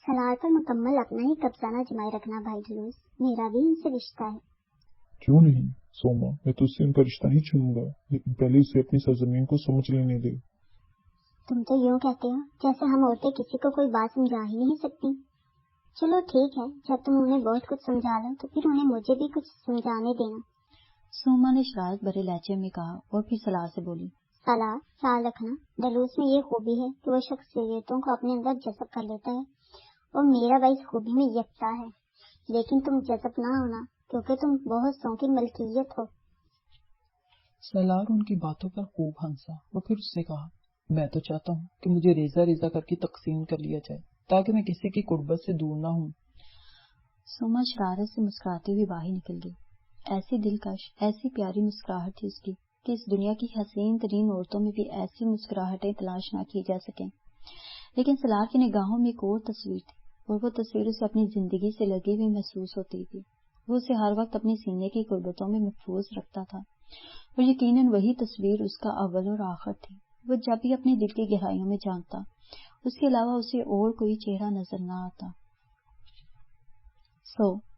سلار پر مکمل اپنا ہی قبضہ نہ جمائے رکھنا بھائی ڈلوس، میرا بھی ان سے رشتہ ہے۔ کیوں نہیں سوما، میں تجھ سے ان کا رشتہ نہیں چھوڑوں گا، لیکن پہلے اسے اپنی سرزمین کو سمجھ لینے دے۔ تم تو یوں کہتے ہو جیسے ہم عورتیں کسی کو کوئی بات سمجھا ہی نہیں سکتی۔ چلو ٹھیک ہے، جب تم انہیں بہت کچھ سمجھا لو تو پھر انہیں مجھے بھی کچھ سمجھانے دینا۔ سوما نے شرارت بھرے لہجے میں کہا اور پھر سلار سے بولی، سلار، خیال رکھنا ڈلوس میں یہ خوبی ہے کہ وہ شخصیتوں کو اپنے اندر جذب کر لیتا ہے اور میرا بھائی اس خوبی میں یکتا ہے، لیکن تم جذب نہ ہونا کیونکہ تم بہت سو کی ملکیت ہو۔ سلار ان کی باتوں پر خوب ہنسا اور پھر اس سے کہا، میں تو چاہتا ہوں کہ مجھے ریزہ ریزہ کر کے تقسیم کر لیا جائے تاکہ میں کسی کی قربت سے دور نہ ہوں۔ سوما شرارت سے مسکراتی ہوئی باہر نکل گئی۔ ایسی دلکش، ایسی پیاری مسکراہٹ تھی اس کی کہ اس دنیا کی حسین ترین عورتوں میں بھی ایسی مسکراہٹیں تلاش نہ کی جا سکیں۔ لیکن سلار کی نگاہوں میں ایک اور تصویر تھی اور وہ تصویر اسے اپنی زندگی سے لگی ہوئی محسوس ہوتی تھی۔ وہ اسے ہر وقت اپنی سینے کی قربتوں میں محفوظ رکھتا تھا اور یقیناً وہی تصویر اس کا اول اور آخر تھی۔ وہ جب بھی اپنے دل کی گہرائیوں میں جانتا، اس کے علاوہ اسے اور کوئی چہرہ نظر نہ آتا۔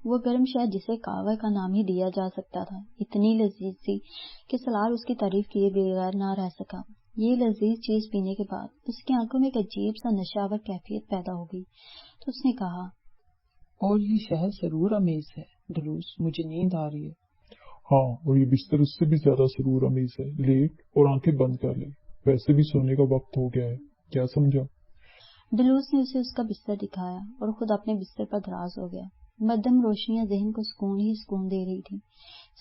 وہ گرم شہد جسے کاوے کا نام ہی دیا جا سکتا تھا اتنی لذیذ تھی کہ سلار اس کی تعریف کیے بغیر نہ رہ سکا۔ یہ لذیذ چیز پینے کے بعد اس کی آنکھوں میں ایک عجیب سا نشہ ور کیفیت پیدا ہو گئی تو اس نے کہا، اور یہ شہد سرور امیز ہے ڈلوس، مجھے نیند آ رہی ہے۔ ہاں، اور یہ بستر اس سے بھی زیادہ سرور امیز ہے، لیٹ اور آنکھیں بند کر لے، ویسے بھی سونے کا وقت ہو گیا ہے، کیا سمجھا؟ دلوس نے اسے اس کا بستر دکھایا اور خود اپنے بستر پر دراز ہو گیا۔ مدھم روشنیاں ذہن کو سکون ہی سکون دے رہی تھی۔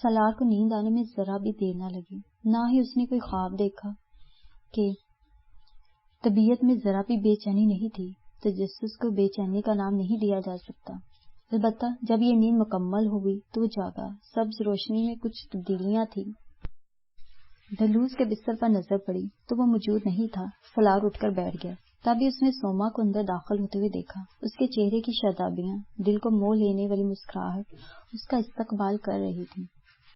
سالار کو نیند آنے میں ذرا بھی دیر نہ لگی، نہ ہی اس نے کوئی خواب دیکھا کہ طبیعت میں ذرا بھی بے چینی نہیں تھی۔ تجسس کو بے چینی کا نام نہیں دیا جا سکتا۔ البتہ جب یہ نیند مکمل ہوئی تو وہ جاگا۔ سبز روشنی میں کچھ تبدیلیاں تھیں۔ دلوس کے بستر پر نظر پڑی تو وہ موجود نہیں تھا۔ سالار اٹھ کر بیٹھ گیا۔ تبھی اس نے سوما کو اندر داخل ہوتے ہوئے دیکھا۔ اس کے چہرے کی شادابیاں، دل کو موہ لینے والی مسکراہٹ اس کا استقبال کر رہی تھی۔